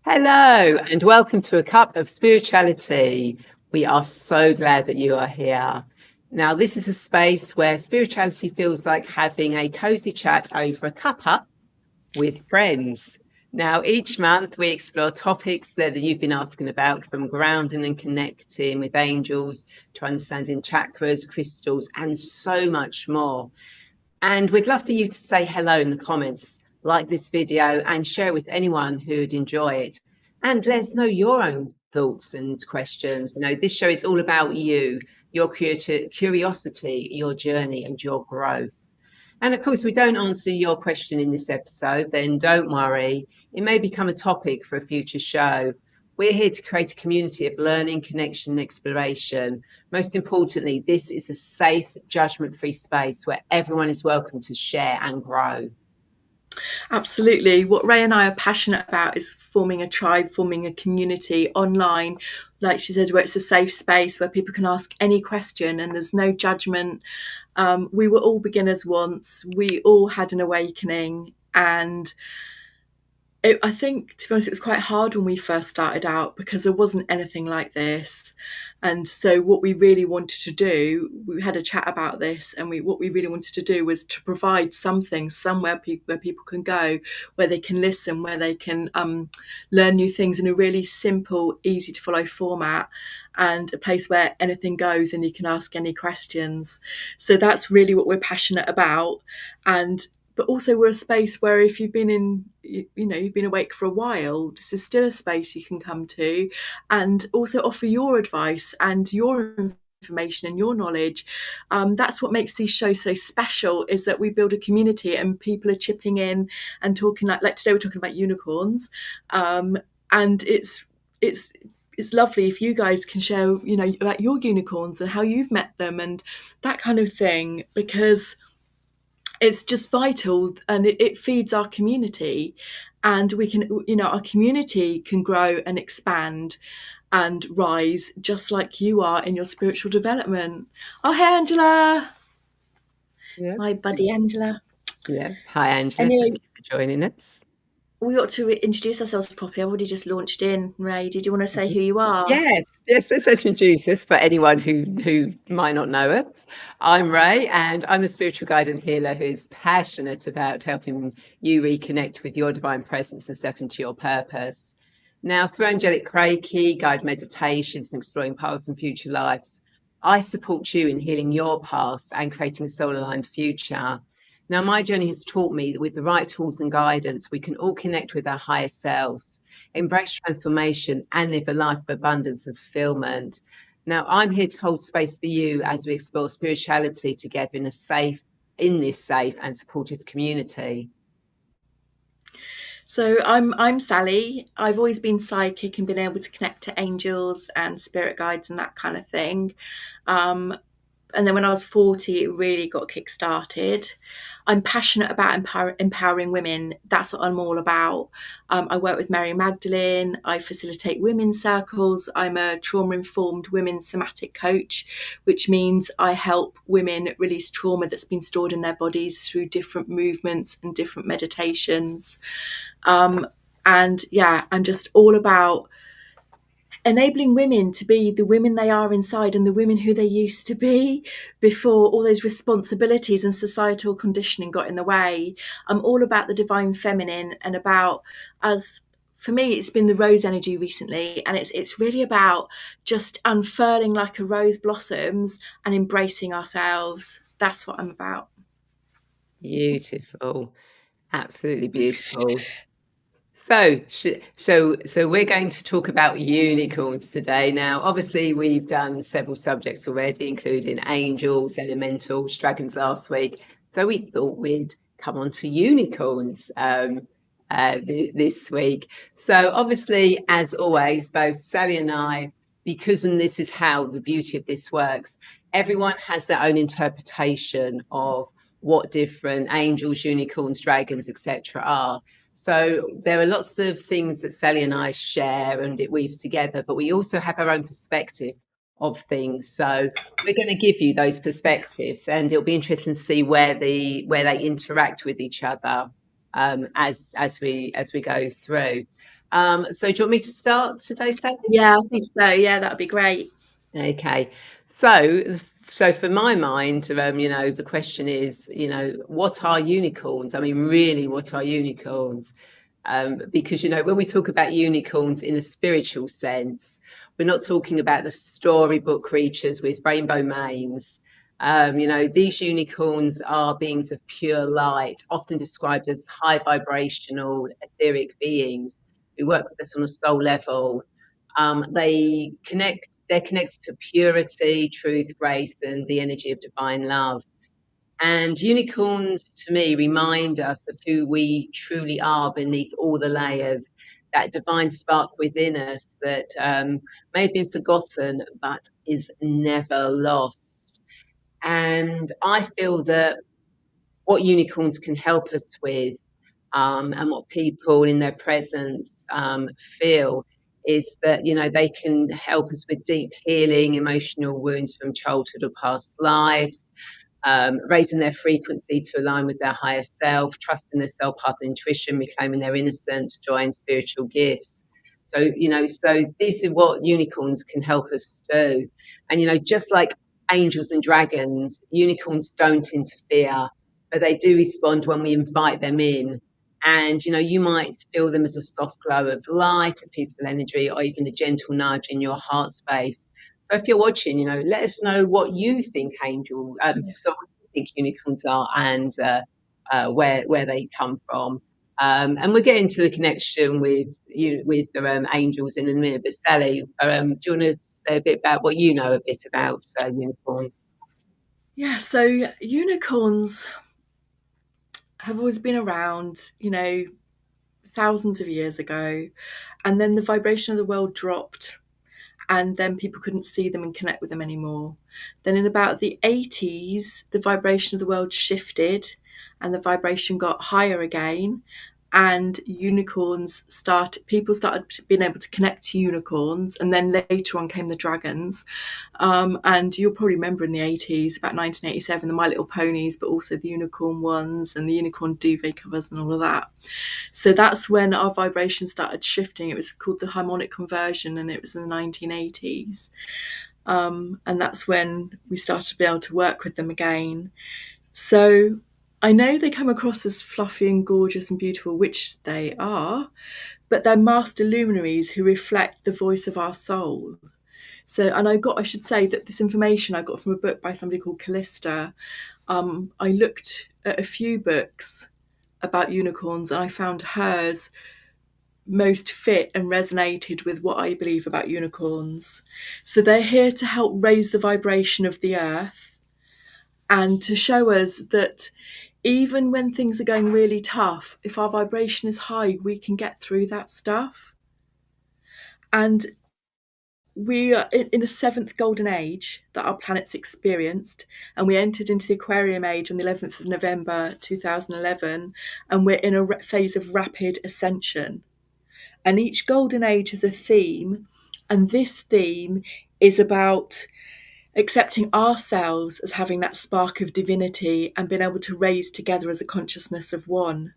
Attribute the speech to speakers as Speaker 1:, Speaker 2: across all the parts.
Speaker 1: Hello, and welcome to A Cup of Spirituality. We are so glad that you are here. Now, this is a space where spirituality feels like having a cozy chat over a cuppa with friends. Now, each month we explore topics that you've been asking about, from grounding and connecting with angels to understanding chakras, crystals, and so much more. And we'd love for you to say hello in the comments, like this video, and share with anyone who'd enjoy it. And let us know your own thoughts and questions. This show is all about you, your curiosity, your journey, and your growth. And of course, we don't answer your question in this episode, then don't worry. It may become a topic for a future show. We're here to create a community of learning, connection, and exploration. Most importantly, this is a safe, judgment-free space where everyone is welcome to share and grow.
Speaker 2: Absolutely. What Ray and I are passionate about is forming a tribe, forming a community online, like she said, where it's a safe space where people can ask any question and there's no judgment. We were all beginners once. We all had an awakening, and I think, to be honest, it was quite hard when we first started out because there wasn't anything like this. And so what we really wanted to do, we had a chat about this, and what we really wanted to do was to provide something, somewhere where people can go, where they can listen, where they can learn new things in a really simple, easy to follow format, and a place where anything goes and you can ask any questions. So that's really what we're passionate about. But also we're a space where if you've been you've been awake for a while, this is still a space you can come to and also offer your advice and your information and your knowledge. That's what makes these shows so special, is that we build a community and people are chipping in and talking, like today we're talking about unicorns. And it's lovely if you guys can share, about your unicorns and how you've met them and that kind of thing, because it's just vital, and it feeds our community, and we can, our community can grow and expand and rise just like you are in your spiritual development. Oh, hey, Angela.
Speaker 1: Yeah.
Speaker 2: My buddy Angela.
Speaker 1: Yeah. Hi, Angela.
Speaker 2: Anyway,
Speaker 1: Thank you for joining us.
Speaker 2: we ought to introduce ourselves properly. I've already just launched in. Ray, did you want to say who you are?
Speaker 1: Yes, let's introduce us for anyone who might not know us. I'm Ray, and I'm a spiritual guide and healer who's passionate about helping you reconnect with your divine presence and step into your purpose. Now, through angelic Reiki, guided meditations, and exploring past and future lives, I support you in healing your past and creating a soul-aligned future. Now, my journey has taught me that with the right tools and guidance, we can all connect with our higher selves, embrace transformation, and live a life of abundance and fulfillment. Now, I'm here to hold space for you as we explore spirituality together in this safe and supportive community.
Speaker 2: So I'm Sally. I've always been psychic and been able to connect to angels and spirit guides and that kind of thing. And then when I was 40, it really got kick-started. I'm passionate about empowering women. That's what I'm all about. I work with Mary Magdalene. I facilitate women's circles. I'm a trauma-informed women's somatic coach, which means I help women release trauma that's been stored in their bodies through different movements and different meditations. And yeah, I'm just all about enabling women to be the women they are inside and the women who they used to be before all those responsibilities and societal conditioning got in the way. I'm all about the divine feminine, and about, as for me, it's been the rose energy recently, and it's really about just unfurling like a rose blossoms and embracing ourselves. That's what I'm about.
Speaker 1: Beautiful, absolutely beautiful. So we're going to talk about unicorns today. Now, obviously, we've done several subjects already, including angels, elementals, dragons last week. So we thought we'd come on to unicorns this week. So obviously, as always, both Sally and I, and this is how the beauty of this works, everyone has their own interpretation of what different angels, unicorns, dragons, etc. are. So there are lots of things that Sally and I share and it weaves together, but we also have our own perspective of things. So we're going to give you those perspectives, and it'll be interesting to see where they interact with each other as we go through. So do you want me to start today, Sally?
Speaker 2: Yeah, I think so. Yeah, that would be great.
Speaker 1: Okay. So for my mind, the question is, what are unicorns? I mean, really, what are unicorns? Because, when we talk about unicorns in a spiritual sense, we're not talking about the storybook creatures with rainbow manes. These unicorns are beings of pure light, often described as high vibrational etheric beings who work with us on a soul level. They're connected to purity, truth, grace, and the energy of divine love. And unicorns, to me, remind us of who we truly are beneath all the layers, that divine spark within us that may have been forgotten but is never lost. And I feel that what unicorns can help us with, and what people in their presence feel, is that they can help us with deep healing, emotional wounds from childhood or past lives, raising their frequency to align with their higher self, trusting their soul path and intuition, reclaiming their innocence, joy, and spiritual gifts. So this is what unicorns can help us do. And just like angels and dragons, unicorns don't interfere, but they do respond when we invite them in. And you might feel them as a soft glow of light, a peaceful energy, or even a gentle nudge in your heart space. So if you're watching, let us know what you think so what you think unicorns are, and where they come from. And we'll get into the connection with angels in a minute. But Sally, do you want to say a bit about what you know a bit about unicorns?
Speaker 2: Yeah, so unicorns have always been around, thousands of years ago, and then the vibration of the world dropped, and then people couldn't see them and connect with them anymore. Then in about the 80s, the vibration of the world shifted and the vibration got higher again. And people started being able to connect to unicorns, and then later on came the dragons. And you'll probably remember in the 80s, about 1987, the My Little Ponies, but also the unicorn ones and the unicorn duvet covers and all of that. So that's when our vibration started shifting. It was called the harmonic conversion, and it was in the 1980s. And that's when we started to be able to work with them again. So I know they come across as fluffy and gorgeous and beautiful, which they are, but they're master luminaries who reflect the voice of our soul. So, and I should say that this information I got from a book by somebody called Callista. I looked at a few books about unicorns, and I found hers most fit and resonated with what I believe about unicorns. So they're here to help raise the vibration of the earth and to show us that even when things are going really tough, if our vibration is high, we can get through that stuff. And we are in the seventh golden age that our planet's experienced, and we entered into the Aquarium age on the 11th of November 2011, and we're in a phase of rapid ascension. And each golden age has a theme, and this theme is about accepting ourselves as having that spark of divinity and being able to raise together as a consciousness of one.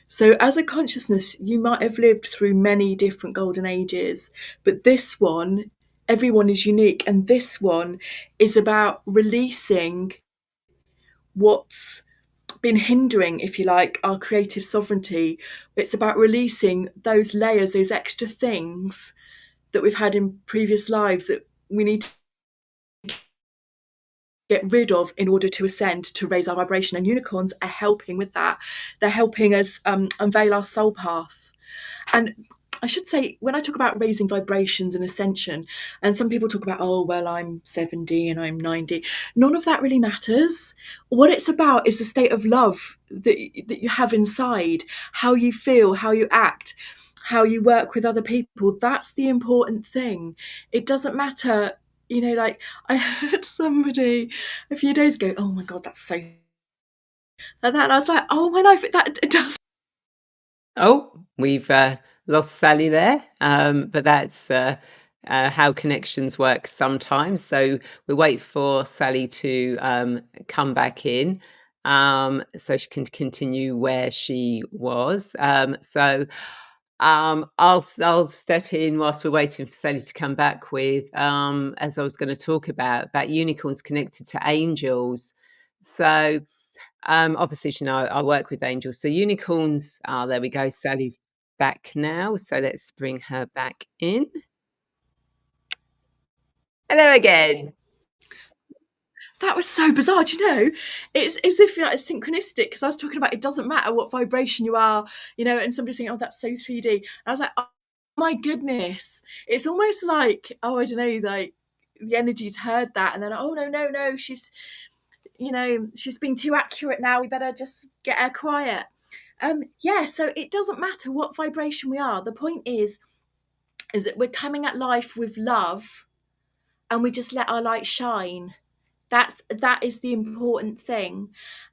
Speaker 2: So, as a consciousness, you might have lived through many different golden ages, but this one, everyone is unique, and this one is about releasing what's been hindering, if you like, our creative sovereignty. It's about releasing those layers, those extra things that we've had in previous lives that we need to get rid of in order to ascend, to raise our vibration. And unicorns are helping with that. They're helping us unveil our soul path. And I should say, when I talk about raising vibrations and ascension, and some people talk about, oh, well, I'm 70 and I'm 90, none of that really matters. What it's about is the state of love that you have inside, how you feel, how you act, how you work with other people. That's the important thing. It doesn't matter, like I heard somebody a few days ago, oh my God, that's so like that. And I was like, oh, when that it does.
Speaker 1: Oh, we've lost Sally there, but that's how connections work sometimes. So we wait for Sally to come back in, so she can continue where she was. So I'll step in whilst we're waiting for Sally to come back with, as I was going to talk about unicorns connected to angels. So obviously, you know, I work with angels. So unicorns, there we go. Sally's back now. So let's bring her back in. Hello again.
Speaker 2: That was so bizarre. Do you know, it's as if like, it's synchronistic because I was talking about it doesn't matter what vibration you are, you know, and somebody's saying, "Oh, that's so 3D." And I was like, "Oh my goodness!" It's almost like, oh, I don't know, like the energy's heard that, and then, oh no, no, no, she's, you know, she's being too accurate now. We better just get her quiet. Yeah. So it doesn't matter what vibration we are. The point is that we're coming at life with love, and we just let our light shine. That is the important thing.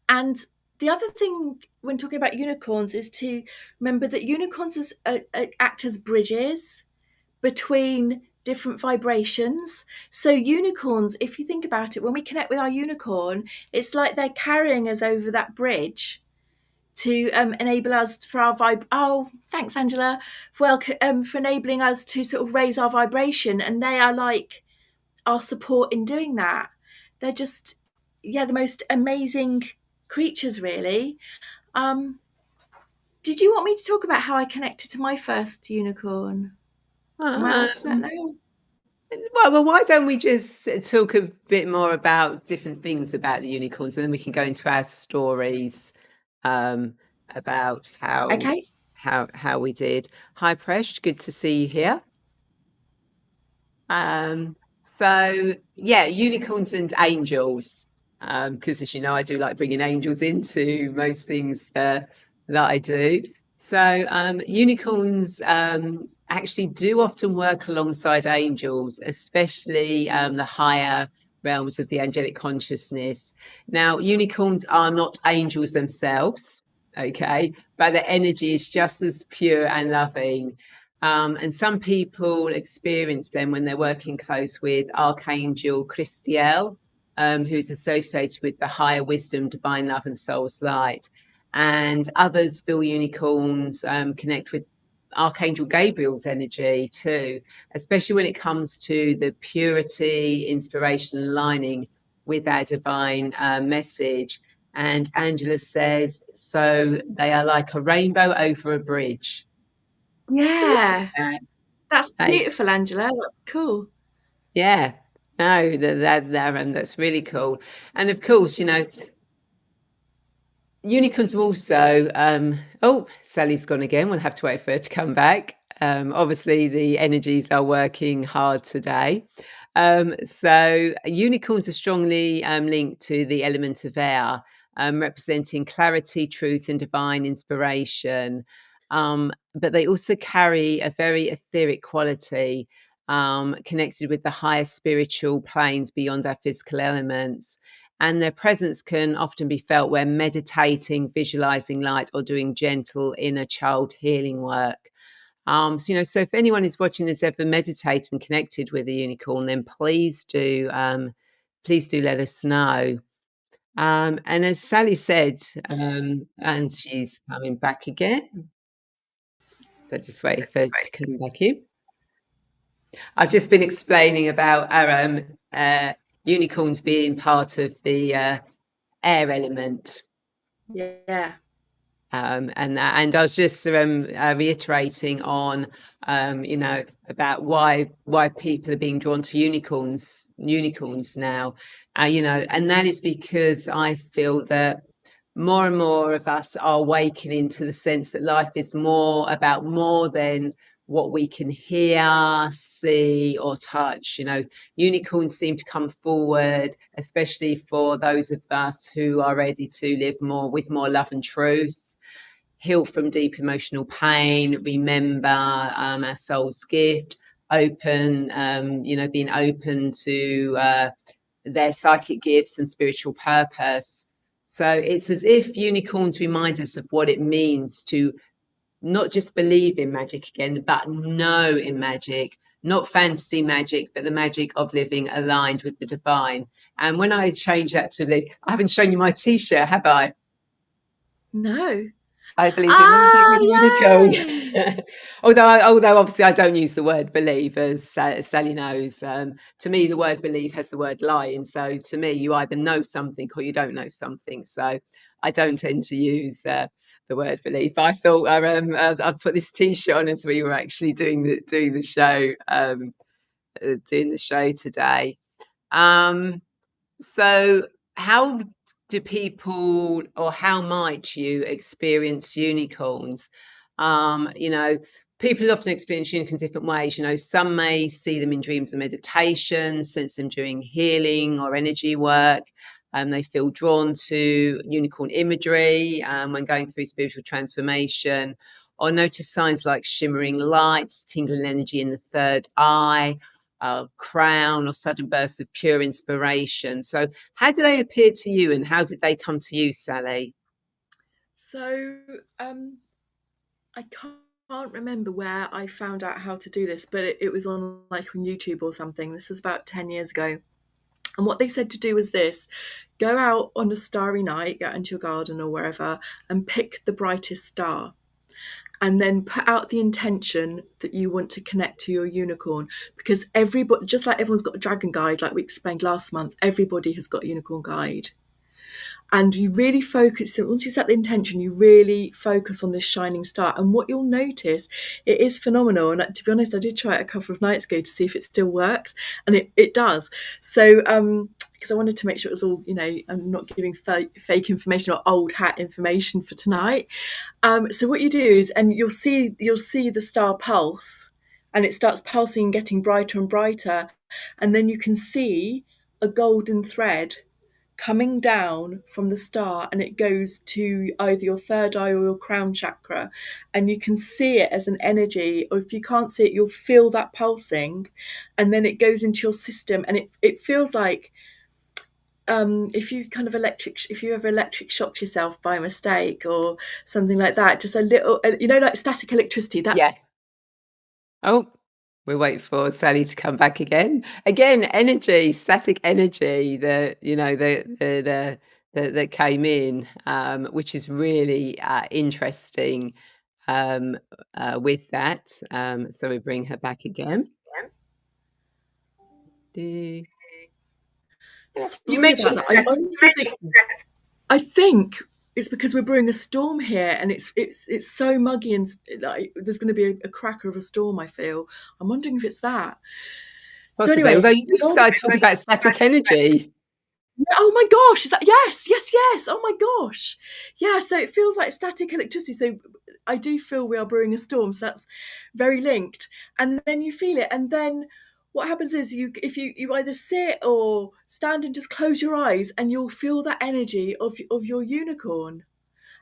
Speaker 2: And the other thing when talking about unicorns is to remember that unicorns act as bridges between different vibrations. So unicorns, if you think about it, when we connect with our unicorn, it's like they're carrying us over that bridge to enable us for our vibe. Oh, thanks, Angela, for enabling us to sort of raise our vibration, and they are like our support in doing that. They're just, yeah, the most amazing creatures, really. Um, did you want me to talk about how I connected to my first unicorn? Am I allowed to do that
Speaker 1: Um,
Speaker 2: now?
Speaker 1: well, why don't we just talk a bit more about different things about the unicorns, and then we can go into our stories um, about
Speaker 2: Okay.
Speaker 1: how we did. Hi, Presh, good to see you here. So yeah, unicorns and angels. Because as you know, I do like bringing angels into most things that I do. So unicorns actually do often work alongside angels, especially the higher realms of the angelic consciousness. Now, unicorns are not angels themselves, okay, but their energy is just as pure and loving. And some people experience them when they're working close with Archangel Christiel, who's associated with the higher wisdom, divine love, and soul's light. And others feel unicorns connect with Archangel Gabriel's energy too, especially when it comes to the purity, inspiration, aligning with our divine message. And Angela says, so they are like a rainbow over a bridge.
Speaker 2: Yeah,
Speaker 1: Uh,
Speaker 2: that's
Speaker 1: I,
Speaker 2: beautiful, Angela. That's cool.
Speaker 1: yeah, no, that's really cool. And of course, you know, unicorns are also, oh, Sally's gone again. We'll have to wait for her to come back. Obviously, the energies are working hard today. So, unicorns are strongly linked to the element of air, representing clarity, truth, and divine inspiration. But they also carry a very etheric quality, connected with the higher spiritual planes beyond our physical elements, and their presence can often be felt when meditating, visualizing light, or doing gentle inner child healing work. So, you know, so if anyone is watching this ever meditated and connected with a unicorn, then please do let us know. And as Sally said, and she's coming back again, but just wait for her to come back in. I've just been explaining about our unicorns being part of the air element.
Speaker 2: Yeah.
Speaker 1: And I was just reiterating on, you know, about why people are being drawn to unicorns now, you know, and that is because I feel that more and more of us are awakening to the sense that life is more about more than what we can hear, see, or touch. You know, unicorns seem to come forward, especially for those of us who are ready to live more with more love and truth, heal from deep emotional pain, remember our soul's gift, open, you know, being open to their psychic gifts and spiritual purpose. So it's as if unicorns remind us of what it means to not just believe in magic again, but know in magic, not fantasy magic, but the magic of living aligned with the divine. And when I change that to live, I haven't shown you my t-shirt, have I?
Speaker 2: No.
Speaker 1: I believe in magic
Speaker 2: Ah,
Speaker 1: with
Speaker 2: yay!
Speaker 1: unicorn. Although obviously I don't use the word believe, as Sally knows. To me, the word believe has the word lie, and so to me, you either know something or you don't know something. So I don't tend to use the word believe. But I thought I'd put this T-shirt on as we were actually doing the show today. So, how do people, or how might you experience unicorns? People often experience unicorns in different ways. Some may see them in dreams and meditation, sense them during healing or energy work. They feel drawn to unicorn imagery when going through spiritual transformation, or notice signs like shimmering lights, tingling energy in the third eye, crown, or sudden bursts of pure inspiration. So, how do they appear to you, and how did they come to you, Sally?
Speaker 2: So I can't remember where I found out how to do this, but it was on YouTube or something. This was about 10 years ago. And what they said to do was this: go out on a starry night, go into your garden or wherever, and pick the brightest star. And then put out the intention that you want to connect to your unicorn. Because everybody, just like everyone's got a dragon guide, like we explained last month, everybody has got a unicorn guide. And you really focus, so once you set the intention, you really focus on this shining star. And what you'll notice, it is phenomenal. And to be honest, I did try it a couple of nights ago to see if it still works, and it does. So because I wanted to make sure it was all, I'm not giving fake information or old hat information for tonight. So what you do is, and you'll see the star pulse, and it starts pulsing and getting brighter and brighter, and then you can see a golden thread coming down from the star, and it goes to either your third eye or your crown chakra, and you can see it as an energy, or if you can't see it, you'll feel that pulsing, and then it goes into your system, and it feels like if you ever electric shocked yourself by mistake or something like that, just a little, like static electricity. That's
Speaker 1: Yeah. Oh, we wait for Sally to come back again. Again, energy, static energy that came in, which is really interesting with that. So we bring her back again. You
Speaker 2: sorry about
Speaker 1: mentioned
Speaker 2: that.
Speaker 1: static.
Speaker 2: I think it's because we're brewing a storm here, and it's so muggy, and like there's going to be a cracker of a storm. I feel. I'm wondering if it's that. So
Speaker 1: Possibly,
Speaker 2: anyway,
Speaker 1: although you did start talking about static energy.
Speaker 2: oh my gosh, is that yes. Oh my gosh. Yeah, so it feels like static electricity. So I do feel we are brewing a storm. So that's very linked. And then you feel it. And then what happens is if you either sit or stand and just close your eyes, and you'll feel that energy of your unicorn.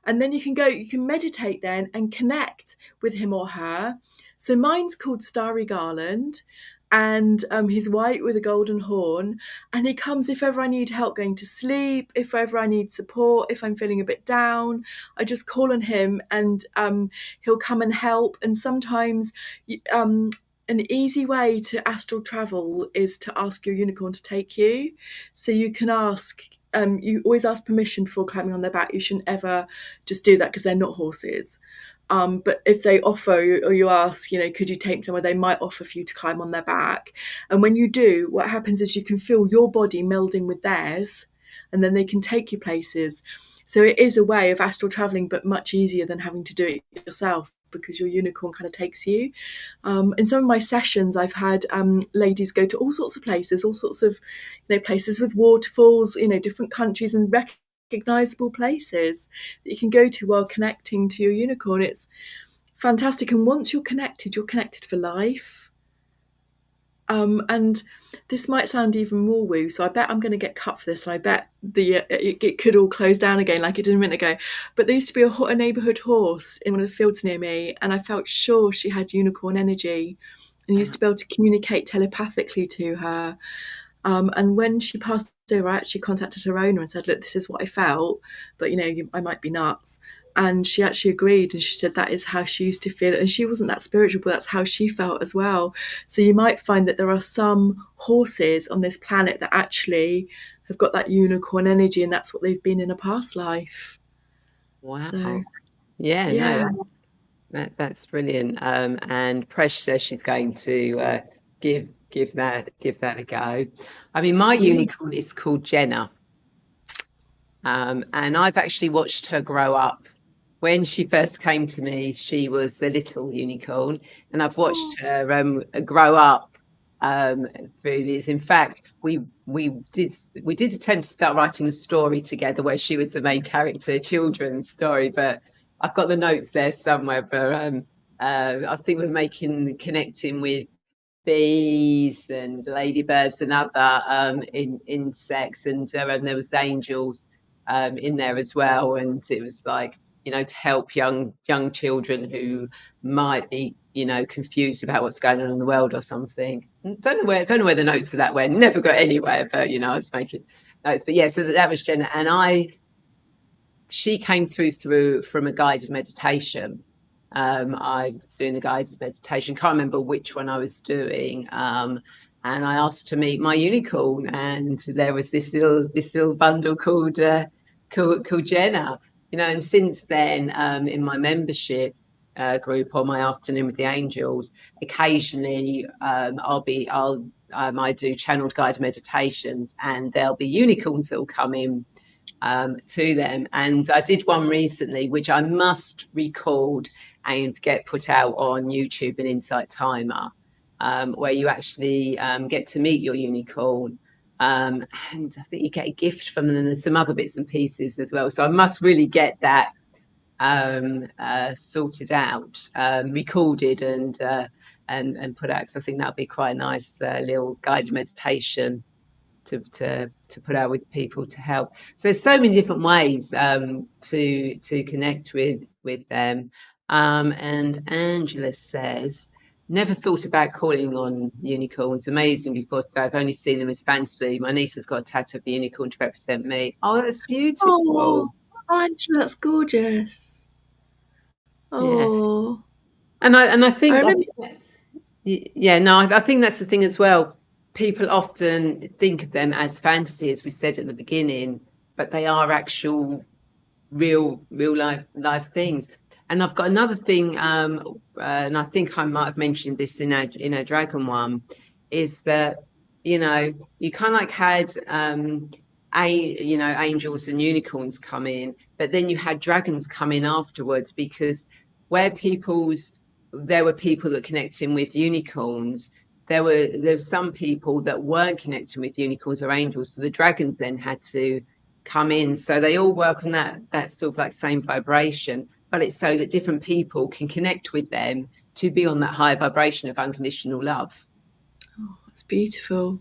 Speaker 2: And then you can meditate then and connect with him or her. So mine's called Starry Garland, and he's white with a golden horn, and he comes if ever I need help going to sleep, if ever I need support, if I'm feeling a bit down, I just call on him, and he'll come and help. And sometimes an easy way to astral travel is to ask your unicorn to take you. So you can ask, you always ask permission before climbing on their back. You shouldn't ever just do that because they're not horses. But if they offer, or you ask, could you take me somewhere, they might offer for you to climb on their back. And when you do, what happens is you can feel your body melding with theirs, and then they can take you places. So it is a way of astral traveling, but much easier than having to do it yourself, because your unicorn kind of takes you. In some of my sessions, I've had ladies go to all sorts of places, all sorts of places with waterfalls, different countries, and recognizable places that you can go to while connecting to your unicorn. It's fantastic. And once you're connected for life. And this might sound even more woo, so I bet I'm going to get cut for this, and I bet it could all close down again like it did a minute ago. But there used to be a neighbourhood horse in one of the fields near me, and I felt sure she had unicorn energy, and used to be able to communicate telepathically to her. And when she passed over, I actually contacted her owner and said, look, this is what I felt, but I might be nuts. And she actually agreed, and she said that is how she used to feel. And she wasn't that spiritual, but that's how she felt as well. So you might find that there are some horses on this planet that actually have got that unicorn energy, and that's what they've been in a past life.
Speaker 1: Wow.
Speaker 2: So
Speaker 1: Yeah, no,
Speaker 2: Yeah.
Speaker 1: that's brilliant. And Presh says she's going to give that a go. I mean, my
Speaker 2: Yeah.
Speaker 1: unicorn is called Jenna. And I've actually watched her grow up. When she first came to me, she was a little unicorn, and I've
Speaker 2: Oh,
Speaker 1: watched her grow up um, through this. In fact, we did attempt to start writing a story together where she was the main character, a children's story, but I've got the notes there somewhere. But I think we're connecting with bees and ladybirds and other insects, and there was angels in there as well. And it was like, to help young children who might be, confused about what's going on in the world or something. Don't know where the notes of that went. Never got anywhere, but I was making notes. But yeah, so that was Jenna, and she came through from a guided meditation. I was doing a guided meditation, can't remember which one I was doing. And I asked to meet my unicorn, and there was this little bundle called Jenna. And since then, in my membership group or my afternoon with the angels, occasionally I do channeled guided meditations, and there'll be unicorns that will come in to them. And I did one recently, which I must record and get put out on YouTube and Insight Timer, where you actually get to meet your unicorn. And I think you get a gift from them, and there's some other bits and pieces as well. So I must really get that sorted out, recorded, and put out, because I think that'll be quite a nice little guided meditation to put out with people to help. So there's so many different ways to connect with them. And Angela says, never thought about calling on unicorns. Amazing before today. I've only seen them as fantasy. My niece has got a tattoo of the unicorn to represent me. Oh, that's
Speaker 2: oh,
Speaker 1: beautiful.
Speaker 2: Angela, that's gorgeous.
Speaker 1: Yeah.
Speaker 2: Oh,
Speaker 1: And I
Speaker 2: I
Speaker 1: think I
Speaker 2: remember.
Speaker 1: think yeah, no, I think that's the thing as well. People often think of them as fantasy, as we said at the beginning, but they are actual real life things. And I've got another thing, and I think I might have mentioned this in a dragon one, is that you kind of like had angels and unicorns come in, but then you had dragons come in afterwards, because where there were people that connecting with unicorns, there's some people that weren't connecting with unicorns or angels, so the dragons then had to come in. So they all work on that sort of like same vibration, but it's so that different people can connect with them to be on that high vibration of unconditional love.
Speaker 2: It's beautiful.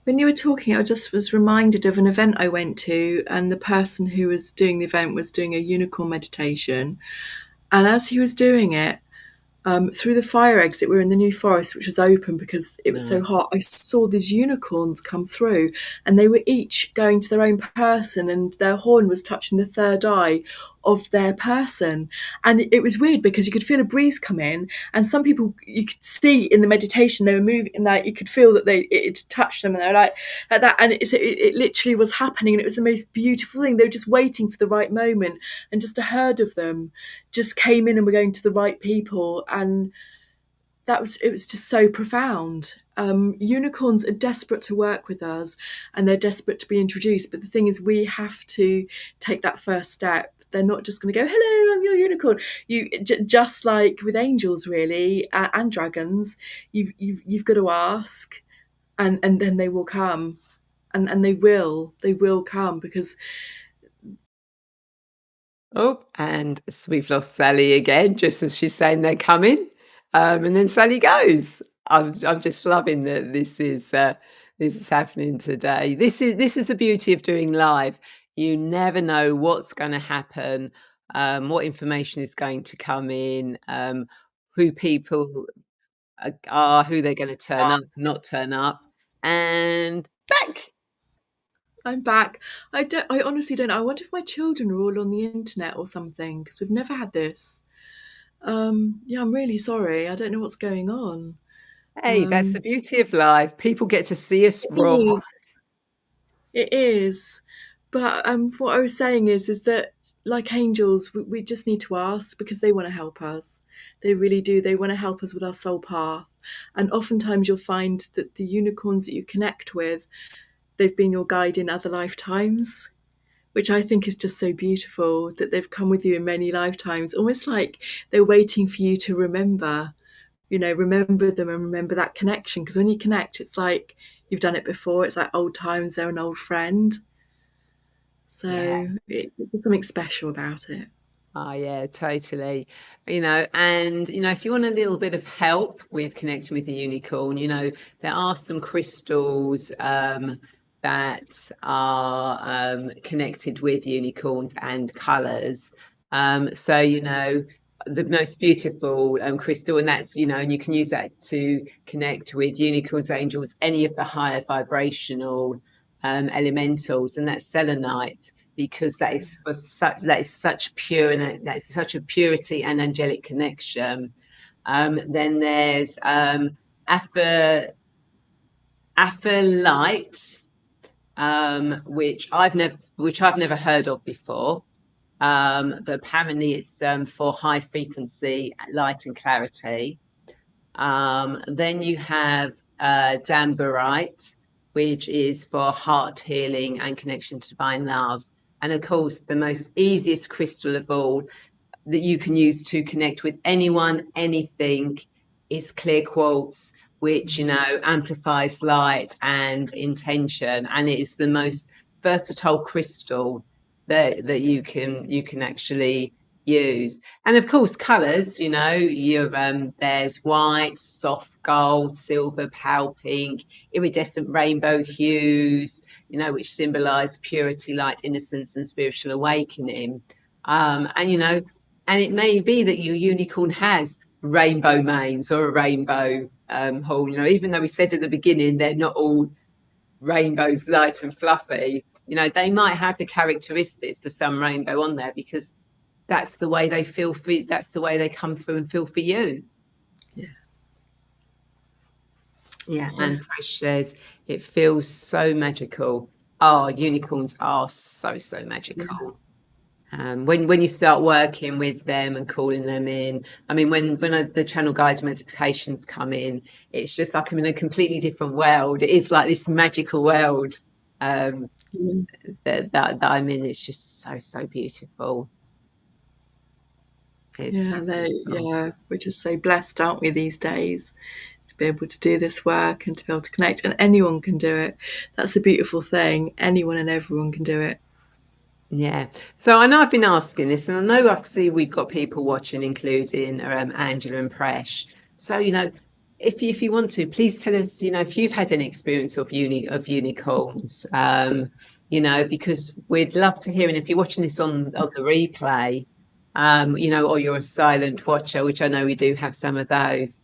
Speaker 2: When you were talking, I just was reminded of an event I went to, and the person who was doing the event was doing a unicorn meditation. And as he was doing it, through the fire exit, we were in the New Forest, which was open because it was so
Speaker 1: No.
Speaker 2: hot. I saw these unicorns come through, and they were each going to their own person, and their horn was touching the third eye of their person. And it was weird because you could feel a breeze come in, and some people you could see in the meditation they were moving, and like you could feel that it touched them, and they were like that, and it literally was happening, and it was the most beautiful thing. They were just waiting for the right moment, and just a herd of them just came in and were going to the right people, and it was just so profound. Unicorns are desperate to work with us, and they're desperate to be introduced, but the thing is we have to take that first step. They're not just going to go, hello, I'm your unicorn. Just like with angels, really, and dragons, you've got to ask, and then they will come, and they will come, because
Speaker 1: Oh, and we've lost Sally again, just as she's saying they're coming. And then Sally goes. I'm just loving that this is happening today. This is the beauty of doing live. You never know what's going to happen, what information is going to come in, who people are, who they're going to turn up, not turn up, and back.
Speaker 2: I'm back. I honestly don't know. I wonder if my children are all on the internet or something, because we've never had this. Yeah, I'm really sorry. I don't know what's going on.
Speaker 1: Hey, that's the
Speaker 2: Um,
Speaker 1: beauty of live. People get to see us
Speaker 2: it
Speaker 1: raw.
Speaker 2: is. It is. But what I was saying is that like angels, we just need to ask because they want to help us. They really do. They want to help us with our soul path. And oftentimes you'll find that the unicorns that you connect with, they've been your guide in other lifetimes, which I think is just so beautiful that they've come with you in many lifetimes, almost like they're waiting for you to remember, remember them and remember that connection. Because when you connect, it's like you've done it before. It's like old times, they're an old friend.
Speaker 1: Yeah.
Speaker 2: So there's something special about it.
Speaker 1: Oh, yeah, totally. And, if you want a little bit of help with connecting with the unicorn, there are some crystals that are connected with unicorns and colours. So, the most beautiful crystal, and that's, and you can use that to connect with unicorns, angels, any of the higher vibrational elementals, and that's selenite, because that is such pure, and that is such a purity and angelic connection. Then there's aphelite, which I've never heard of before. But apparently it's for high frequency light and clarity. Then you have Dambarite, which is for heart healing and connection to divine love. And of course, the most easiest crystal of all that you can use to connect with anyone, anything, is clear quartz, which amplifies light and intention, and it is the most versatile crystal that you can actually use. And of course, colors, there's white, soft gold, silver, pale pink, iridescent rainbow hues, which symbolize purity, light, innocence, and spiritual awakening. And it may be that your unicorn has rainbow manes or a rainbow horn. Even though we said at the beginning they're not all rainbows, light and fluffy, they might have the characteristics of some rainbow on there, because that's the way they feel for, that's the way they come through and feel for you.
Speaker 2: Yeah.
Speaker 1: Yeah. And Fresh says it feels so magical. Oh, unicorns are so magical. When you start working with them and calling them in, I mean, when the channel guide meditations come in, it's just like I'm in a completely different world. It is like this magical world that I'm in. It's just so beautiful. It's beautiful.
Speaker 2: We're just so blessed, aren't we, these days, to be able to do this work and to be able to connect. And anyone can do it. That's the beautiful thing. Anyone and everyone can do it.
Speaker 1: Yeah. So I know I've been asking this, and I know obviously we've got people watching, including Angela and Presh. So, if you want to, please tell us, if you've had any experience of unicorns, because we'd love to hear. And if you're watching this on the replay, or you're a silent watcher, which I know we do have some of those,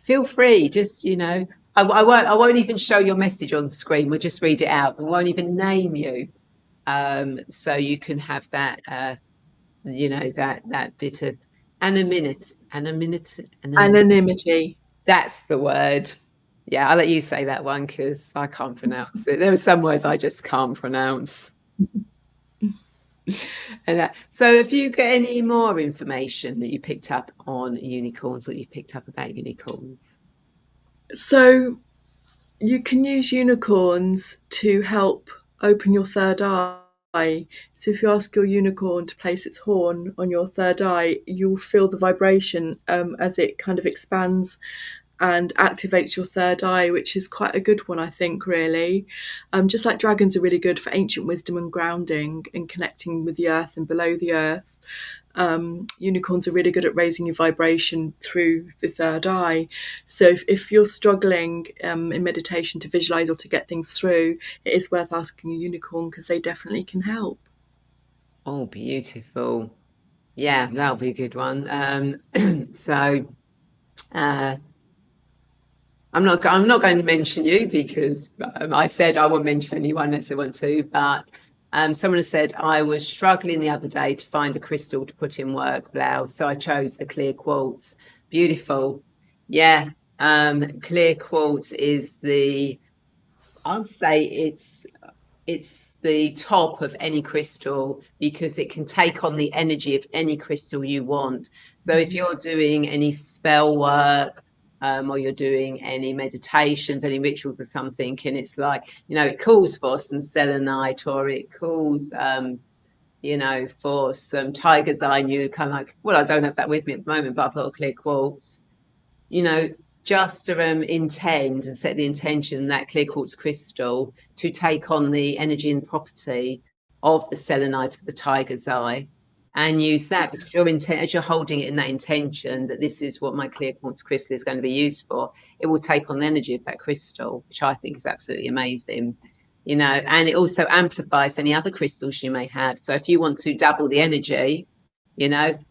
Speaker 1: feel free. Just, I won't even show your message on screen. We'll just read it out. We won't even name you. So you can have that, that bit of
Speaker 2: Anonymity.
Speaker 1: That's the word. Yeah, I'll let you say that one because I can't pronounce it. There are some words I just can't pronounce. So have you got any more information that you picked up on unicorns, that you picked up about unicorns?
Speaker 2: So you can use unicorns to help open your third eye. So if you ask your unicorn to place its horn on your third eye, you'll feel the vibration as it kind of expands and activates your third eye, which is quite a good one, I think, really. Just like dragons are really good for ancient wisdom and grounding and connecting with the earth and below the earth. Unicorns are really good at raising your vibration through the third eye. So if you're struggling in meditation to visualize or to get things through, it is worth asking a unicorn because they definitely can help.
Speaker 1: Oh, beautiful. Yeah, that'll be a good one. So I'm not going to mention you because I said I won't mention anyone unless I want to, but someone has said I was struggling the other day to find a crystal to put in work blouse, so I chose the clear quartz. Beautiful. Yeah. Clear quartz is I'd say it's the top of any crystal because it can take on the energy of any crystal you want. So if you're doing any spell work, or you're doing any meditations, any rituals or something, and it's like, it calls for some selenite, or it calls, for some tiger's eye, and you kind of like, well, I don't have that with me at the moment, but I've got a clear quartz, just to intend and set the intention, that clear quartz crystal, to take on the energy and property of the selenite of the tiger's eye, and use that, because your intent, as you're holding it in that intention that this is what my clear quartz crystal is going to be used for, it will take on the energy of that crystal, which I think is absolutely amazing. And it also amplifies any other crystals you may have. So if you want to double the energy,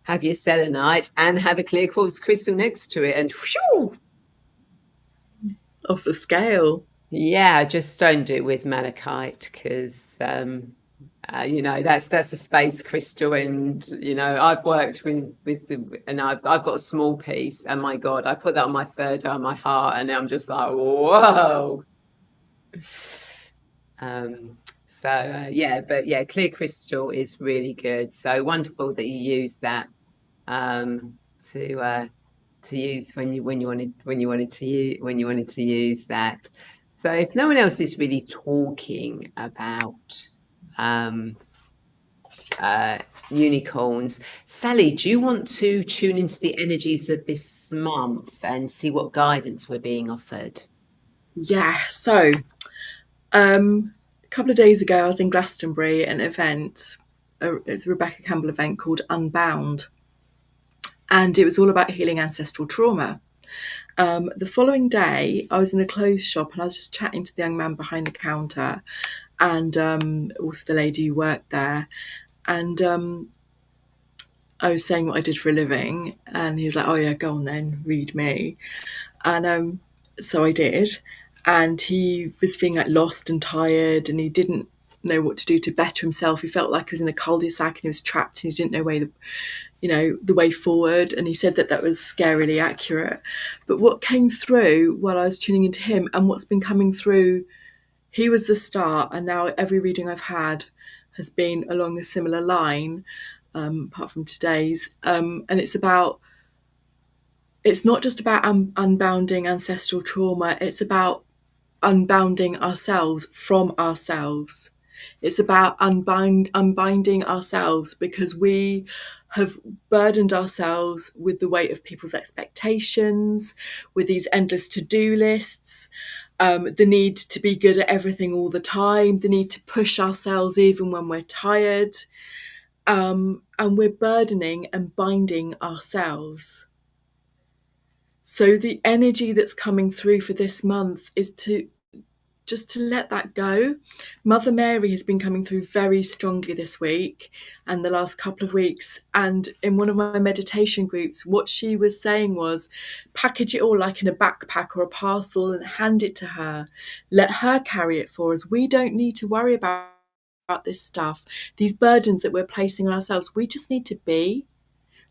Speaker 1: have your selenite and have a clear quartz crystal next to it, and whew,
Speaker 2: off the scale.
Speaker 1: yeah, just don't do it with malachite, because that's a space crystal, and I've worked and I've got a small piece, and my God, I put that on my third eye, my heart, and I'm just like, whoa. But yeah, clear crystal is really good. So wonderful that you use that to use when you wanted to use that. So if no one else is really talking about unicorns, Sally, do you want to tune into the energies of this month and see what guidance we're being offered?
Speaker 2: Yeah, so a couple of days ago I was in Glastonbury at an event, it's a Rebecca Campbell event called Unbound, and it was all about healing ancestral trauma. The following day I was in a clothes shop and I was just chatting to the young man behind the counter, and also the lady who worked there, and I was saying what I did for a living, and he was like, oh yeah, go on then, read me. And so I did, and he was feeling like lost and tired, and he didn't know what to do to better himself. He felt like he was in a cul-de-sac and he was trapped, and he didn't know the way forward. And he said that was scarily accurate. But what came through while I was tuning into him, and what's been coming through, he was the start, and now every reading I've had has been along a similar line, apart from today's. And it's not just about unbounding ancestral trauma, it's about unbounding ourselves from ourselves. It's about unbinding ourselves, because we have burdened ourselves with the weight of people's expectations, with these endless to-do lists, the need to be good at everything all the time, the need to push ourselves even when we're tired, and we're burdening and binding ourselves. So the energy that's coming through for this month is to let that go. Mother Mary has been coming through very strongly this week and the last couple of weeks. And in one of my meditation groups, what she was saying was, package it all like in a backpack or a parcel and hand it to her. Let her carry it for us. We don't need to worry about this stuff, these burdens that we're placing on ourselves. We just need to be.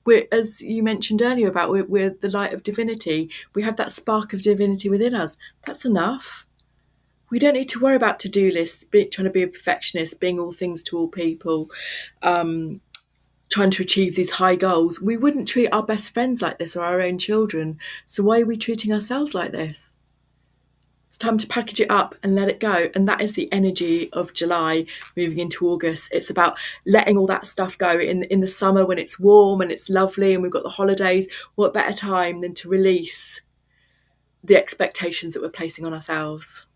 Speaker 2: We're, as you mentioned earlier about we're the light of divinity. We have that spark of divinity within us. That's enough. We don't need to worry about to-do lists, trying to be a perfectionist, being all things to all people, trying to achieve these high goals. We wouldn't treat our best friends like this or our own children. So why are we treating ourselves like this? It's time to package it up and let it go. And that is the energy of July moving into August. It's about letting all that stuff go in the summer when it's warm and it's lovely and we've got the holidays. What better time than to release the expectations that we're placing on ourselves?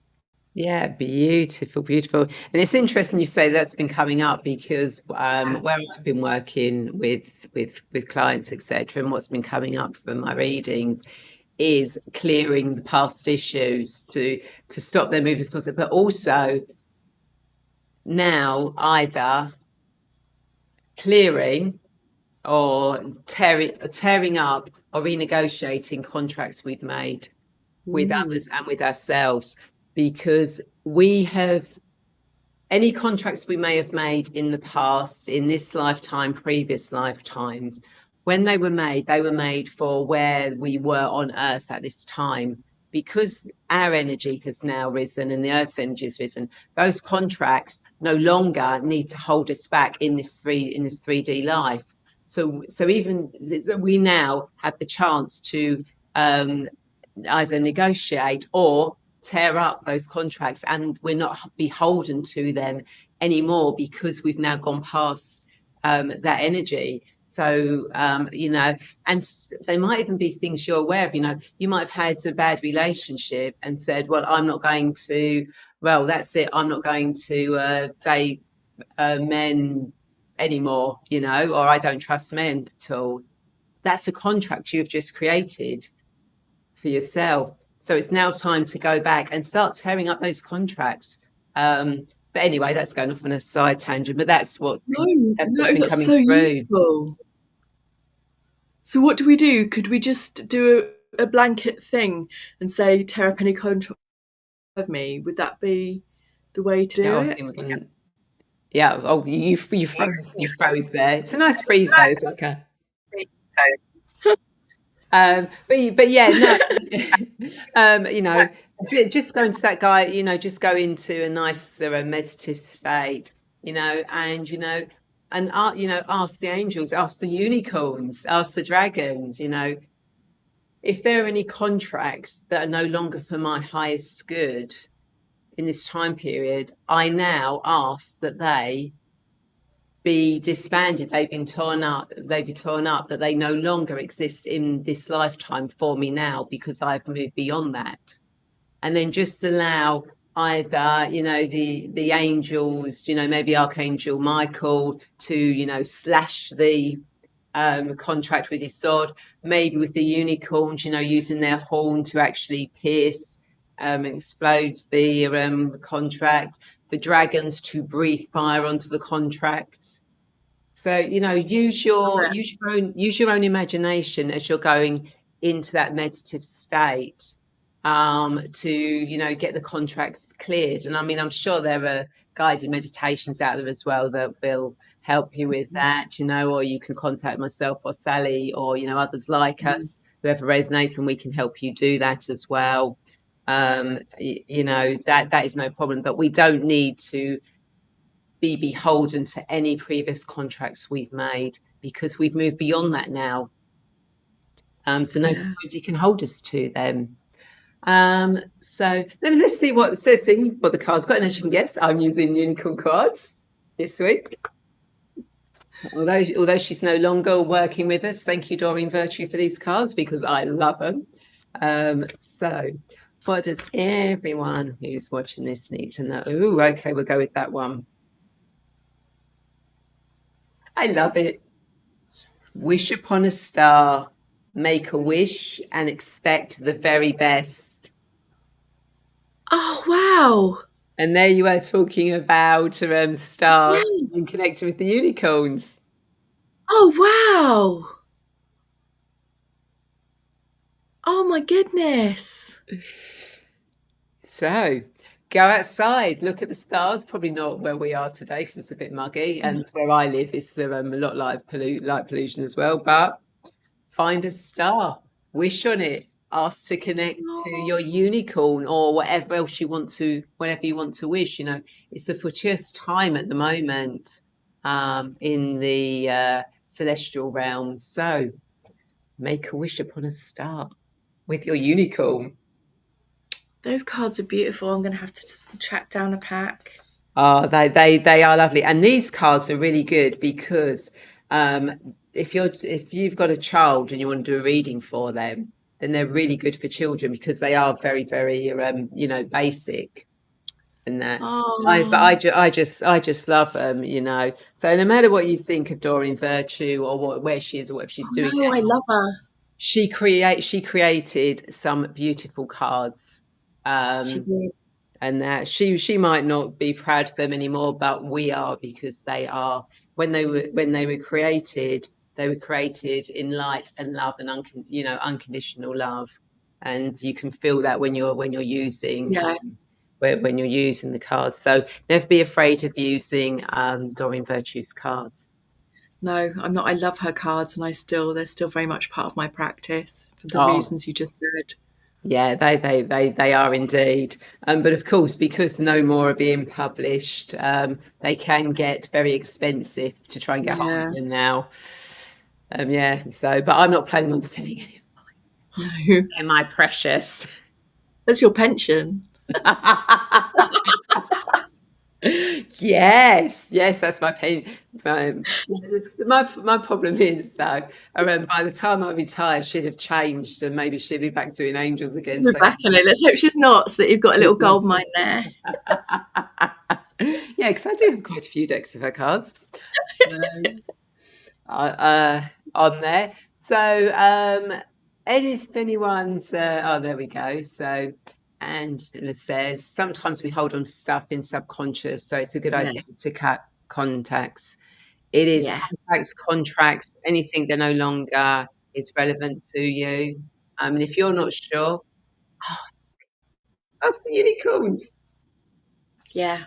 Speaker 1: Yeah, beautiful, beautiful. And it's interesting you say that's been coming up, because where I've been working with clients, etc., and what's been coming up from my readings is clearing the past issues to stop them moving towards it, but also now either clearing or tearing up or renegotiating contracts we've made with others and with ourselves, because we have any contracts we may have made in the past, in this lifetime, previous lifetimes, when they were made for where we were on earth at this time, because our energy has now risen and the Earth's energy has risen, those contracts no longer need to hold us back in this 3D life. So even we now have the chance to either negotiate or tear up those contracts, and we're not beholden to them anymore because we've now gone past that energy. So and they might even be things you're aware of. You might have had a bad relationship and said, well, I'm not going to, well, that's it, I'm not going to date men anymore, or I don't trust men at all. That's a contract you've just created for yourself. So it's now time to go back and start tearing up those contracts. But anyway, that's going off on a side tangent, but that's what's been
Speaker 2: that's
Speaker 1: coming
Speaker 2: so
Speaker 1: through.
Speaker 2: useful. So what do we do? Could we just do a blanket thing and say, tear up any contract of me? Would that be the way to do it?
Speaker 1: Yeah. Oh, you froze there. It's a nice freeze though. It's okay. But yeah, no, just go into that guy, just go into a nice meditative state, and ask the angels, ask the unicorns, ask the dragons, if there are any contracts that are no longer for my highest good in this time period, I now ask that they be disbanded, they've been torn up, that they no longer exist in this lifetime for me now because I've moved beyond that. And then just allow either, the angels, maybe Archangel Michael to, slash the contract with his sword, maybe with the unicorns, using their horn to actually pierce and explode the contract, the dragons to breathe fire onto the contract. So use your own imagination as you're going into that meditative state, to get the contracts cleared. And I mean, I'm sure there are guided meditations out there as well that will help you with that, or you can contact myself or Sally or others like us, whoever resonates, and we can help you do that as well. That is no problem, but we don't need to be beholden to any previous contracts we've made because we've moved beyond that now. So nobody can hold us to them. So let's see what the cards got. And as you can guess, I'm using unicorn cards this week. Although she's no longer working with us, thank you, Doreen Virtue, for these cards because I love them. So what does everyone who's watching this need to know? Ooh, okay, we'll go with that one. I love it. Wish upon a star, make a wish and expect the very best.
Speaker 2: Oh, wow.
Speaker 1: And there you are talking about stars and connecting with the unicorns.
Speaker 2: Oh, wow. Oh, my goodness.
Speaker 1: So go outside, look at the stars. Probably not where we are today because it's a bit muggy, and where I live is a lot like light pollution as well. But find a star, wish on it, ask to connect to your unicorn or whatever else you want to, whatever you want to wish. It's a fortuitous time at the moment in the celestial realm. So make a wish upon a star with your unicorn.
Speaker 2: Those cards are beautiful. I'm going to have to track down a pack.
Speaker 1: Oh, they are lovely, and these cards are really good because if you've got a child and you want to do a reading for them, then they're really good for children because they are very, very basic and that. I just love them, So no matter what you think of Doreen Virtue or where she is or what she's doing now,
Speaker 2: I love her.
Speaker 1: She created some beautiful cards.
Speaker 2: She did.
Speaker 1: And that she might not be proud of them anymore, but we are, because they are, when they were created in light and love and unconditional love, and you can feel that when you're using when you're using the cards. So never be afraid of using Doreen Virtue's cards.
Speaker 2: No, I'm not. I love her cards, and they're still very much part of my practice for the reasons you just said.
Speaker 1: Yeah, they are indeed. But of course, because no more are being published, they can get very expensive to try and get hold of
Speaker 2: Yeah.
Speaker 1: them now. Yeah, so, but I'm not planning on selling any of
Speaker 2: No.
Speaker 1: them. My precious.
Speaker 2: That's your pension.
Speaker 1: Yes, that's my pain. My problem is though, by the time I retire, she'd have changed and maybe she'd be back doing angels again.
Speaker 2: We're
Speaker 1: So
Speaker 2: back in it. Let's hope she's not, so that you've got a little gold mine there.
Speaker 1: yeah, because I do have quite a few decks of her cards on there. So if anyone's oh, there we go. So Angela says sometimes we hold on to stuff in subconscious, so it's a good
Speaker 2: Yeah.
Speaker 1: idea to cut contacts. It is
Speaker 2: Yeah.
Speaker 1: contacts, contracts, anything that no longer is relevant to you. And if you're not sure, oh, that's the unicorns.
Speaker 2: Yeah.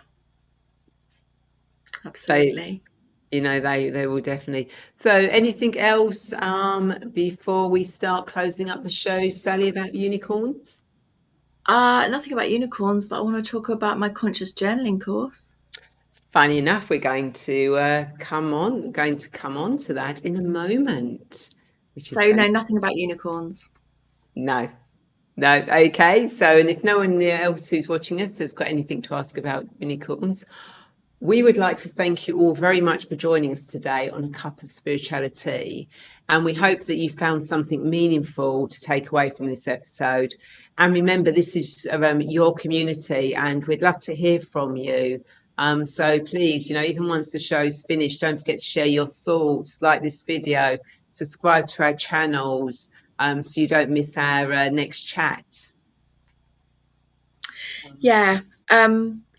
Speaker 1: They,
Speaker 2: Absolutely.
Speaker 1: they will definitely. So, anything else before we start closing up the show, Sally, about unicorns?
Speaker 2: Nothing about unicorns, but I want to talk about my conscious journaling course.
Speaker 1: Funny enough, we're going to come on to that in a moment, which is
Speaker 2: So no,
Speaker 1: fantastic.
Speaker 2: nothing about unicorns.
Speaker 1: No, no, okay. So, and if no one else who's watching us has got anything to ask about unicorns, we would like to thank you all very much for joining us today on A Cup of Spirituality. And we hope that you found something meaningful to take away from this episode. And remember, this is your community, and we'd love to hear from you. So please, even once the show's finished, don't forget to share your thoughts, like this video, subscribe to our channels, so you don't miss our next chat.
Speaker 2: Yeah.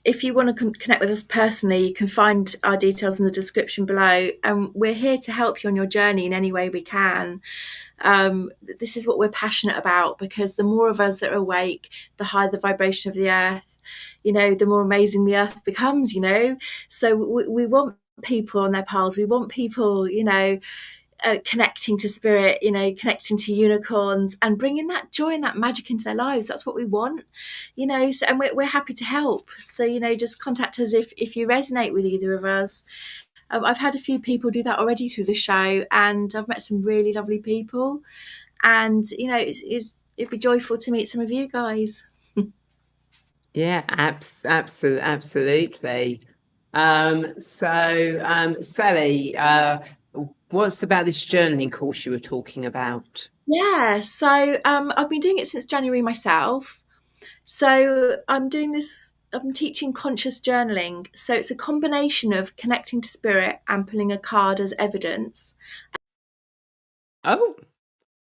Speaker 2: If you want to connect with us personally, you can find our details in the description below. And we're here to help you on your journey in any way we can. This is what we're passionate about, because the more of us that are awake, the higher the vibration of the earth, the more amazing the earth becomes, So we want people on their paths. We want people, connecting to spirit, connecting to unicorns and bringing that joy and that magic into their lives. That's what we want, so, and we're happy to help. So, just contact us if you resonate with either of us. I've had a few people do that already through the show, and I've met some really lovely people. And, it'd be joyful to meet some of you guys.
Speaker 1: Yeah, absolutely. Sally, what's about this journaling course you were talking about?
Speaker 2: Yeah, so I've been doing it since January myself. So I'm teaching conscious journaling. So it's a combination of connecting to spirit and pulling a card as evidence.
Speaker 1: Oh,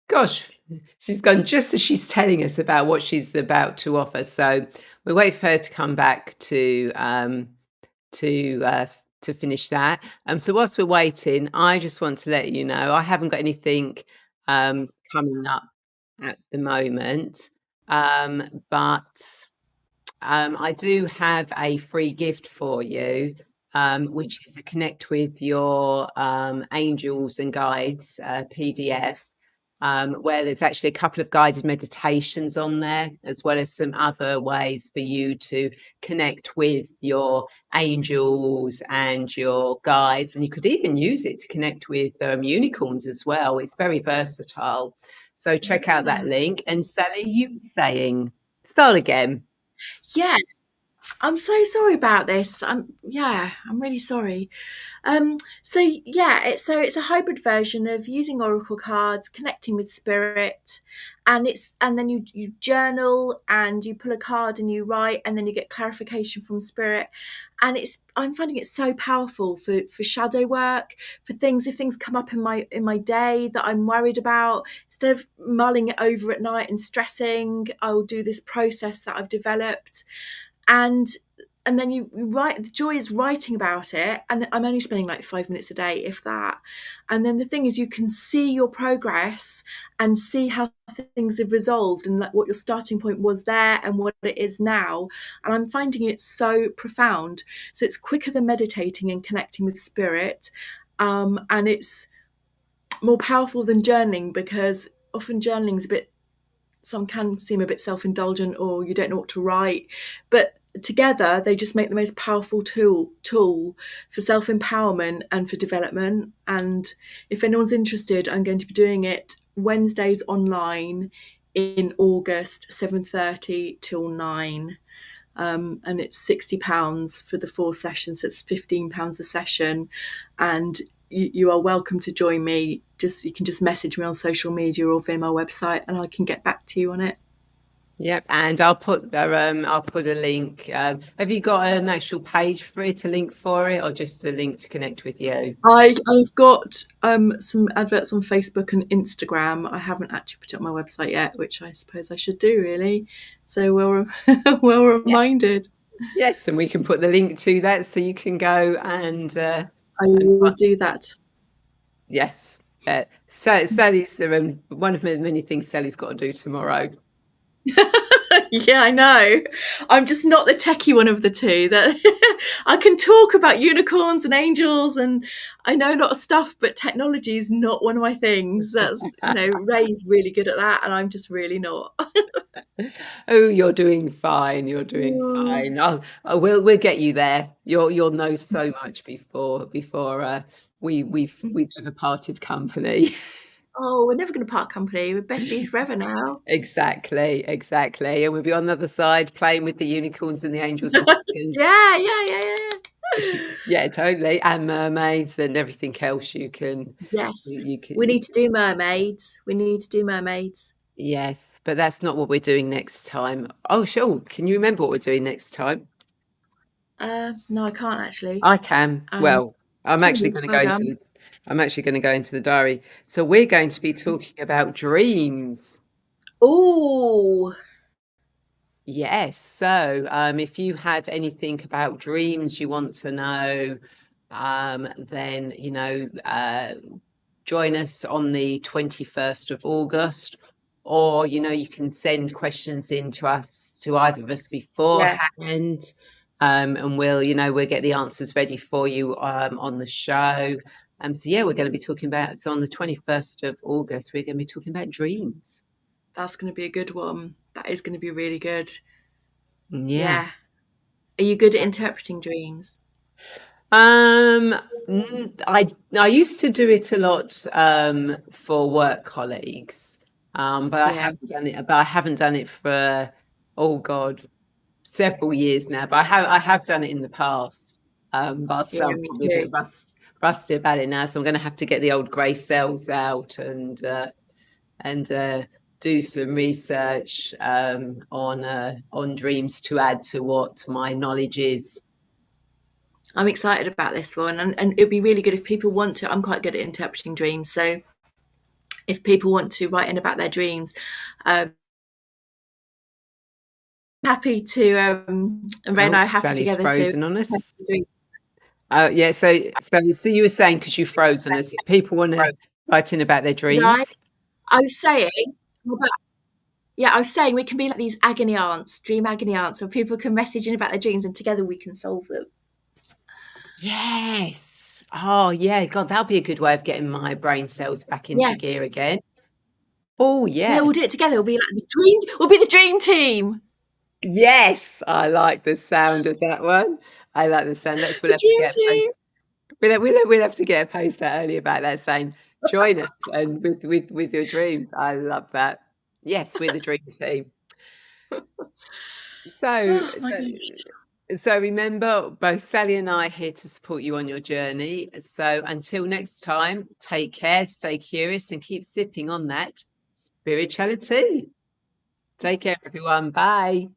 Speaker 1: gosh, she's gone just as she's telling us about what she's about to offer. So we wait for her to come back to uh, to finish that. So whilst we're waiting, I just want to let you know I haven't got anything coming up at the moment, but I do have a free gift for you, which is a Connect with Your Angels and Guides PDF, where there's actually a couple of guided meditations on there, as well as some other ways for you to connect with your angels and your guides. And you could even use it to connect with unicorns as well. It's very versatile. So check out that link. And Sally, you were saying, start again.
Speaker 2: Yeah, I'm so sorry about this. I'm really sorry. It's a hybrid version of using oracle cards, connecting with spirit, and then you journal and you pull a card and you write, and then you get clarification from spirit. And I'm finding it so powerful for shadow work, for things, if things come up in my day that I'm worried about, instead of mulling it over at night and stressing, I'll do this process that I've developed. And then you write. The joy is writing about it, and I'm only spending like 5 minutes a day, if that. And then the thing is, you can see your progress and see how things have resolved, and like what your starting point was there and what it is now. And I'm finding it so profound. So it's quicker than meditating and connecting with spirit, and it's more powerful than journaling, because often journaling is a bit some can seem a bit self-indulgent, or you don't know what to write, but together they just make the most powerful tool for self-empowerment and for development. And if anyone's interested, I'm going to be doing it Wednesdays online in August, 7:30 till 9. And it's £60 for the 4 sessions, so it's £15 a session. And you are welcome to join me. You can just message me on social media or via my website, and I can get back to you on it.
Speaker 1: Yep, and I'll put a link. Have you got an actual page for it, a link for it, or just a link to connect with you?
Speaker 2: I've got some adverts on Facebook and Instagram. I haven't actually put it on my website yet, which I suppose I should do, really. So well reminded.
Speaker 1: Yes, and we can put the link to that so you can go and
Speaker 2: I will do that.
Speaker 1: yes. Sally's one of the many things Sally's got to do tomorrow.
Speaker 2: Yeah, I know. I'm just not the techie one of the two. That I can talk about unicorns and angels, and I know a lot of stuff, but technology is not one of my things. That's Ray's really good at that, and I'm just really not.
Speaker 1: Oh, you're doing fine. You're doing fine. We'll get you there. You'll know so much before we've ever parted company.
Speaker 2: Oh, we're never going to part company. We're besties forever now.
Speaker 1: Exactly. And we'll be on the other side playing with the unicorns and the angels and dragons.
Speaker 2: Yeah.
Speaker 1: Yeah, totally. And mermaids and everything else you can.
Speaker 2: Yes.
Speaker 1: You can.
Speaker 2: We need to do mermaids.
Speaker 1: Yes, but that's not what we're doing next time. Oh, sure. Can you remember what we're doing next time?
Speaker 2: No, I can't actually.
Speaker 1: I can. Well, I'm actually
Speaker 2: Cool.
Speaker 1: going to
Speaker 2: Well
Speaker 1: go
Speaker 2: done.
Speaker 1: into the diary. So we're going to be talking about dreams.
Speaker 2: Oh,
Speaker 1: Yes. So, if you have anything about dreams you want to know, then join us on the 21st of August, or you can send questions in to us, to either of us,
Speaker 2: yeah,
Speaker 1: beforehand, and we'll get the answers ready for you on the show. So yeah, we're going to be talking about, so on the 21st of August, we're going to be talking about dreams.
Speaker 2: that's going to be a good one. That is going to be really good.
Speaker 1: Yeah.
Speaker 2: Yeah. Are you good at interpreting dreams?
Speaker 1: Um, I used to do it a lot for work colleagues, but I
Speaker 2: Yeah.
Speaker 1: haven't done it. But I haven't done it for, oh God, several years now. But I have done it in the past. But
Speaker 2: Yeah,
Speaker 1: I'm
Speaker 2: me
Speaker 1: probably a
Speaker 2: too.
Speaker 1: bit rusty about it now, so I'm going to have to get the old grey cells out and do some research on dreams to add to what my knowledge is.
Speaker 2: I'm excited about this one, and it'd be really good if people want to. I'm quite good at interpreting dreams, so if people want to write in about their dreams, happy to. And Ray and
Speaker 1: Oh,
Speaker 2: I are happy
Speaker 1: Sally's
Speaker 2: together to.
Speaker 1: frozen on us. Yeah, so you were saying, because you froze on us, if people want to write in about their
Speaker 2: Did I?
Speaker 1: dreams.
Speaker 2: I was saying about. Yeah, I was saying we can be like these agony aunts, dream agony aunts, where people can message in about their dreams, and together we can solve them.
Speaker 1: Yes. Oh, yeah. God, that'll be a good way of getting my brain cells back into
Speaker 2: Yeah,
Speaker 1: gear again. Oh,
Speaker 2: yeah,
Speaker 1: yeah.
Speaker 2: we'll do it together. We'll be like the dream. We'll be the dream team.
Speaker 1: Yes, I like the sound of that one. I like the sound. We'll
Speaker 2: The
Speaker 1: have to
Speaker 2: dream
Speaker 1: get a
Speaker 2: team.
Speaker 1: post. We'll have to get a post out early about that, saying join us and with your dreams. I love that. Yes, we're the dream team. So,
Speaker 2: Oh my gosh.
Speaker 1: so remember, both Sally and I are here to support you on your journey. So until next time, take care, stay curious, and keep sipping on that spirituality. Take care, everyone. Bye.